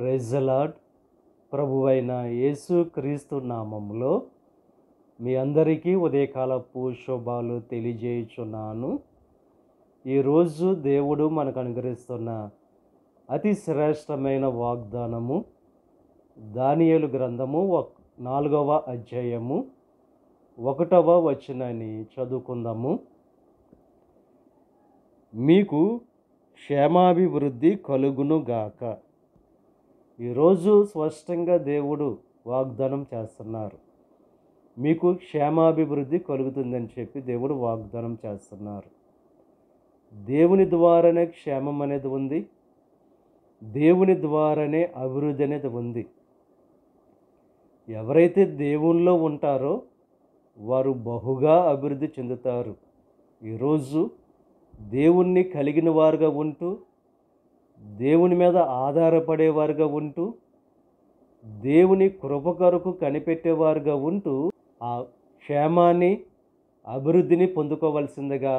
Praise the lord. ప్రభువైన యేసు క్రీస్తు నామములో మీ అందరికీ ఉదయకాలపు శుభాలు తెలియజేయుచున్నాను. ఈరోజు దేవుడు మనకు అనుగ్రహిస్తున్న అతి శ్రేష్టమైన వాగ్దానము దానియేలు గ్రంథము 4వ అధ్యాయము 1వ వచనాన్ని చదువుకుందాము. మీకు క్షేమాభివృద్ధి కలుగునుగాక. ఈరోజు స్పష్టంగా దేవుడు వాగ్దానం చేస్తున్నారు. మీకు క్షేమాభివృద్ధి కలుగుతుందని చెప్పి దేవుడు వాగ్దానం చేస్తున్నారు. దేవుని ద్వారానే క్షేమం అనేది ఉంది. దేవుని ద్వారానే అభివృద్ధి అనేది ఉంది. ఎవరైతే దేవునిలో ఉంటారో వారు బహుగా అభివృద్ధి చెందుతారు. ఈరోజు దేవుణ్ణి కలిగిన వారుగా ఉంటూ, దేవుని మీద ఆధారపడేవారుగా ఉంటూ, దేవుని కృప కొరకు కనిపెట్టేవారుగా ఉంటూ ఆ క్షేమాన్ని అభివృద్ధిని పొందుకోవలసిందిగా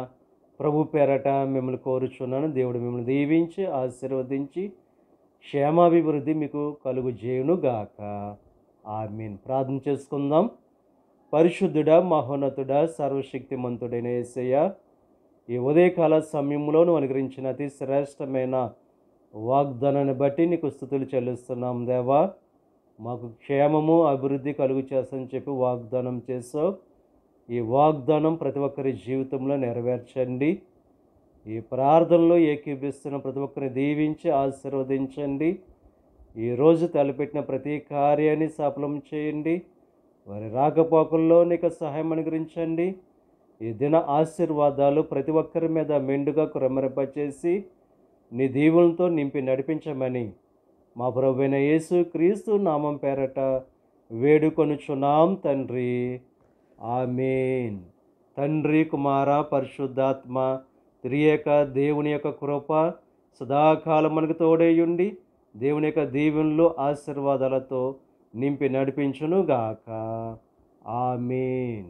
ప్రభు పేరట మిమ్మల్ని కోరుచున్నాను. దేవుడు మిమ్మల్ని దీవించి ఆశీర్వదించి క్షేమాభివృద్ధి మీకు కలుగు చేయునుగాక. ఆమేన్. ప్రార్థన చేసుకుందాం. పరిశుద్ధుడా, మహోన్నతుడా, సర్వశక్తిమంతుడైన యేసయ్య, ఈ ఉదయకాల సమయంలో నువ్వు అనుగ్రహించిన అతి శ్రేష్టమైన వాగ్దానాన్ని బట్టి నీకు స్తుతులు చెల్లిస్తున్నాం దేవా. మాకు క్షేమము అభివృద్ధి కలుగు చేస్తని చెప్పి వాగ్దానం చేసావు. ఈ వాగ్దానం ప్రతి ఒక్కరి జీవితంలో నెరవేర్చండి. ఈ ప్రార్థనలో ఏకీభిస్తున్న ప్రతి ఒక్కరిని దీవించి ఆశీర్వదించండి. ఈరోజు తలపెట్టిన ప్రతి కార్యాన్ని సఫలం చేయండి. వారి రాకపోకల్లో నీకు సహాయం అనుగ్రహించండి. ఈ దిన ఆశీర్వాదాలు ప్రతి ఒక్కరి మీద మెండుగా కురమరింపచేసి నీ దీవులతో నింపి నడిపించమని మా ప్రభువైన యేసు క్రీస్తు నామం పేరట వేడుకొనుచున్నాం తండ్రి. ఆమేన్. తండ్రి, కుమార, పరిశుద్ధాత్మ త్రియేక దేవుని యొక్క కృప సదాకాలం మనకు తోడేయుండి దేవుని యొక్క దీవెనలు ఆశీర్వాదాలతో నింపి నడిపించునుగాక. ఆమేన్.